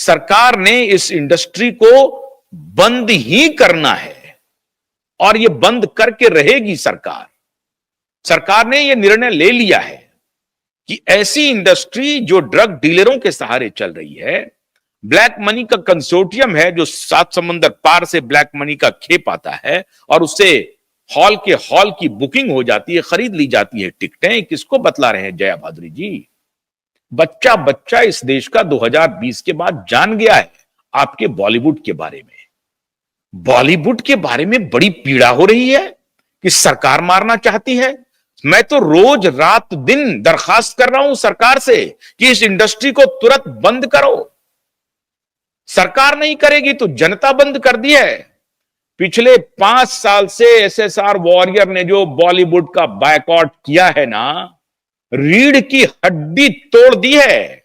सरकार ने इस इंडस्ट्री को बंद ही करना है और यह बंद करके रहेगी। सरकार ने यह निर्णय ले लिया है कि ऐसी इंडस्ट्री जो ड्रग डीलरों के सहारे चल रही है, ब्लैक मनी का कंसोर्टियम है जो 7 समंदर पार से ब्लैक मनी का खेप आता है और उससे हॉल की बुकिंग हो जाती है, खरीद ली जाती है टिकटें। किसको बतला रहे हैं जया भादुरी जी? बच्चा इस देश का 2020 के बाद जान गया है आपके बॉलीवुड के बारे में। बॉलीवुड के बारे में बड़ी पीड़ा हो रही है कि सरकार मारना चाहती है। मैं तो रोज रात दिन दरखास्त कर रहा हूं सरकार से कि इस इंडस्ट्री को तुरंत बंद करो। सरकार नहीं करेगी तो जनता बंद कर दी है। पिछले 5 साल से एसएसआर वॉरियर ने जो बॉलीवुड का बायकॉट किया है ना, रीढ़ की हड्डी तोड़ दी है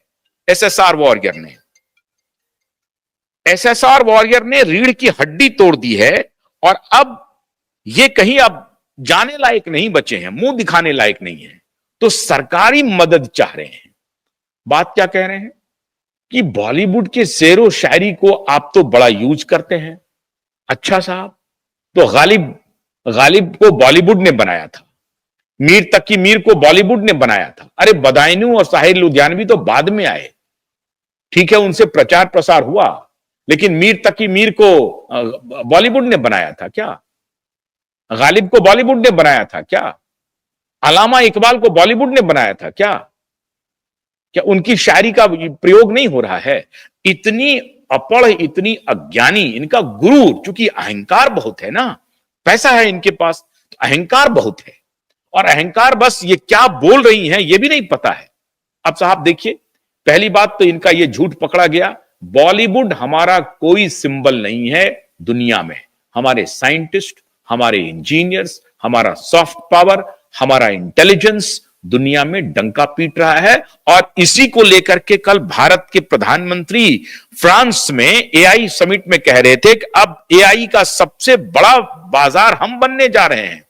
एसएसआर वॉरियर ने रीढ़ की हड्डी तोड़ दी है। और अब ये कहीं अब जाने लायक नहीं बचे हैं, मुंह दिखाने लायक नहीं है, तो सरकारी मदद चाह रहे हैं। बात क्या कह रहे हैं कि बॉलीवुड के शेरो शायरी को आप तो बड़ा यूज करते हैं। अच्छा साहब, तो गालिब को बॉलीवुड ने बनाया था, मीर तकी मीर को बॉलीवुड ने बनाया था। अरे बदायूं और साहिर लुधियानवी तो बाद में आए, ठीक है, उनसे प्रचार प्रसार हुआ, लेकिन मीर तकी मीर को बॉलीवुड ने बनाया था क्या? गालिब को बॉलीवुड ने बनाया था क्या? अलामा इकबाल को बॉलीवुड ने बनाया था क्या? क्या उनकी शायरी का प्रयोग नहीं हो रहा है? इतनी अपढ़, इतनी अज्ञानी, इनका गुरु, चूंकि अहंकार बहुत है ना, पैसा है इनके पास तो अहंकार बहुत है, और अहंकार बस ये क्या बोल रही हैं ये भी नहीं पता है। अब साहब देखिए, पहली बात तो इनका ये झूठ पकड़ा गया, बॉलीवुड हमारा कोई सिंबल नहीं है दुनिया में। हमारे साइंटिस्ट, हमारे इंजीनियर्स, हमारा सॉफ्ट पावर, हमारा इंटेलिजेंस दुनिया में डंका पीट रहा है। और इसी को लेकर के कल भारत के प्रधानमंत्री फ्रांस में एआई समिट में कह रहे थे कि अब एआई का सबसे बड़ा बाजार हम बनने जा रहे हैं।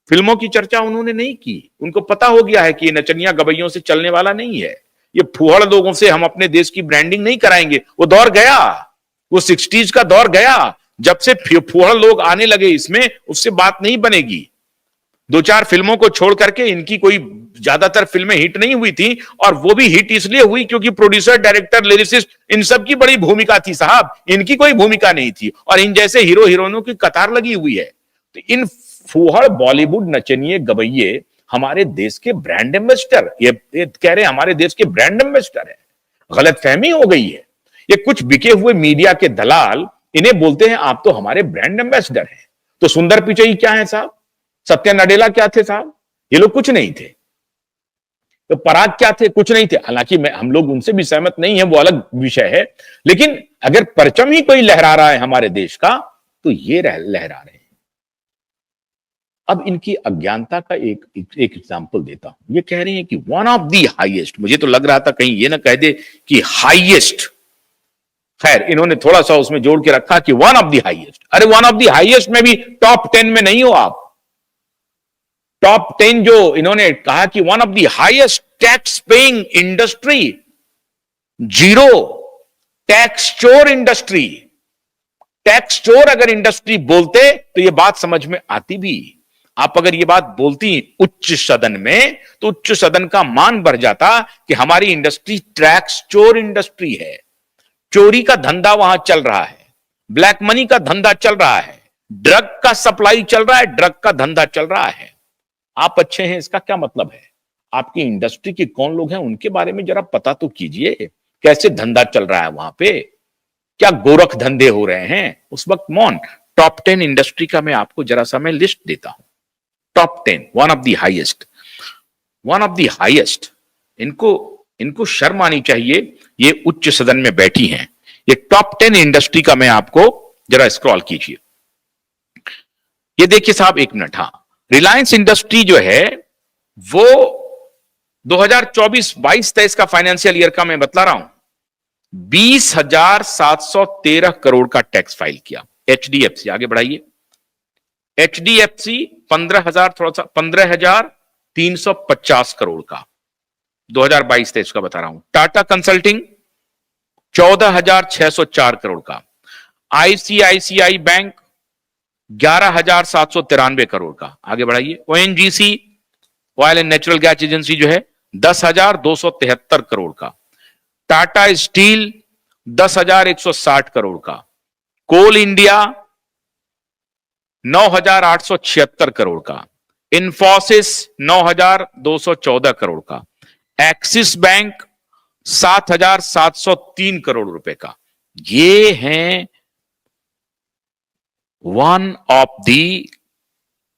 फिल्मों की चर्चा उन्होंने नहीं की, उनको पता हो गया है कि ये नचनिया गवैयों से चलने वाला नहीं है, ये फुहड़ लोगों से हम अपने देश की ब्रांडिंग नहीं कराएंगे। वो दौर गया, वो 60s का दौर गया, जब से फुहड़ लोग आने लगे इसमें, उससे बात नहीं बनेगी। 2-4 फिल्मों को छोड़ करके इनकी कोई ज्यादातर फिल्में हिट नहीं हुई थी, और वो भी हिट इसलिए हुई क्योंकि प्रोड्यूसर, डायरेक्टर, लिरिसिस्ट, इन सब की बड़ी भूमिका थी साहब, इनकी कोई भूमिका नहीं थी, और इन जैसे हीरो हीरोइनों की कतार लगी हुई है। तो इन फुहड़ बॉलीवुड नचनिए गवैये हमारे देश के ब्रांड एम्बेसडर, ये कह रहे हैं हमारे देश के ब्रांड एम्बेसडर है। गलतफहमी हो गई है। ये कुछ बिके हुए मीडिया के दलाल इन्हें बोलते हैं आप तो हमारे ब्रांड एम्बेसडर हैं। तो सुंदर पिचई क्या है साहब? सत्या नडेला क्या थे साहब? ये लोग कुछ नहीं थे। तो पराग क्या थे? कुछ नहीं थे। हालांकि हम लोग उनसे भी सहमत नहीं है, वो अलग विषय है, लेकिन अगर परचम ही कोई लहरा रहा है हमारे देश का तो ये लहरा रहे हैं। अब इनकी अज्ञानता का एक एग्जाम्पल देता हूं। ये कह रहे हैं कि वन ऑफ द हाईएस्ट, मुझे तो लग रहा था कहीं ये ना कह दे कि हाईएस्ट, खैर इन्होंने थोड़ा सा उसमें जोड़ के रखा कि वन ऑफ द हाईएस्ट। अरे वन ऑफ द हाईएस्ट में भी टॉप 10 में नहीं हो आप। टॉप 10 जो इन्होंने कहा कि one of the highest tax paying industry, zero tax चोर इंडस्ट्री। टैक्स चोर अगर इंडस्ट्री बोलते तो यह बात समझ में आती भी। आप अगर ये बात बोलती उच्च सदन में तो उच्च सदन का मान बढ़ जाता कि हमारी इंडस्ट्री टैक्स चोर इंडस्ट्री है, चोरी का धंधा वहां चल रहा है, ब्लैक मनी का धंधा चल रहा है, ड्रग का सप्लाई चल रहा है, ड्रग का धंधा चल रहा है। आप अच्छे हैं इसका क्या मतलब है? आपकी इंडस्ट्री के कौन लोग हैं उनके बारे में जरा पता तो कीजिए, कैसे धंधा चल रहा है वहां पे, क्या गोरख धंधे हो रहे हैं उस वक्त। मौन टॉप 10 इंडस्ट्री का मैं आपको जरा सा मैं लिस्ट देता हूं। Top 10, one of the highest, one of the highest. इनको शर्म आनी चाहिए, ये उच्च सदन में बैठी हैं। ये टॉप 10 इंडस्ट्री का मैं आपको जरा स्क्रॉल कीजिए। ये देखिए साहब, एक मिनट, हाँ, रिलायंस इंडस्ट्री जो है वो 2024-22-23 का फाइनेंशियल ईयर का मैं बतला रहा हूं, 20,713 करोड़ का टैक्स फाइल किया। एचडीएफसी, आगे बढ़ाइए, एचडीएफसी 15,350 करोड़ का 2022-23 का बता रहा हूं। टाटा कंसल्टिंग 14,604 करोड़ का। आईसीआईसीआई बैंक 11,793 करोड़ का। आगे बढ़ाइए। ONGC oil and natural gas agency जो है 10,273 करोड़ का। टाटा स्टील 10,160 करोड़ का। कोल इंडिया 9,876 करोड़ का। इंफोसिस 9,214 करोड़ का। एक्सिस बैंक 7,703 करोड़ रुपए का। ये हैं one of the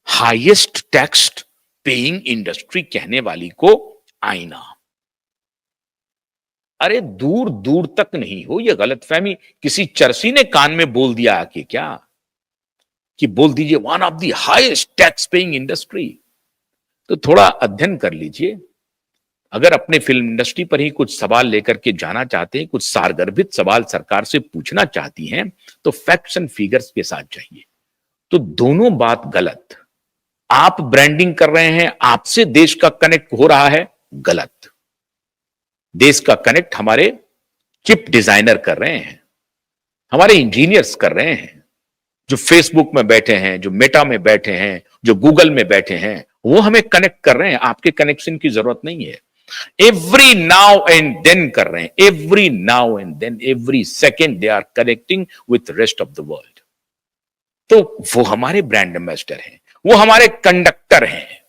highest tax paying industry कहने वाली को आईना। अरे दूर दूर तक नहीं हो ये गलतफहमी। किसी चरसी ने कान में बोल दिया कि क्या, कि बोल दीजिए one of the highest tax paying industry. तो थोड़ा अध्ययन कर लीजिए। अगर अपने फिल्म इंडस्ट्री पर ही कुछ सवाल लेकर के जाना चाहते हैं, कुछ सारगर्भित सवाल सरकार से पूछना चाहती हैं, तो फैक्ट्स एंड फिगर्स के साथ जाइए। तो दोनों बात गलत। आप ब्रांडिंग कर रहे हैं, आपसे देश का कनेक्ट हो रहा है, गलत। देश का कनेक्ट हमारे चिप डिजाइनर कर रहे हैं, हमारे इंजीनियर्स कर रहे हैं, जो फेसबुक में बैठे हैं, जो मेटा में बैठे हैं, जो गूगल में बैठे हैं, वो हमें कनेक्ट कर रहे हैं। आपके कनेक्शन की जरूरत नहीं है। एवरी नाउ एंड देन कर रहे हैं, every now and then, every second they are connecting with rest of the world. तो वो हमारे ब्रांड एम्बेसडर हैं, वो हमारे कंडक्टर हैं।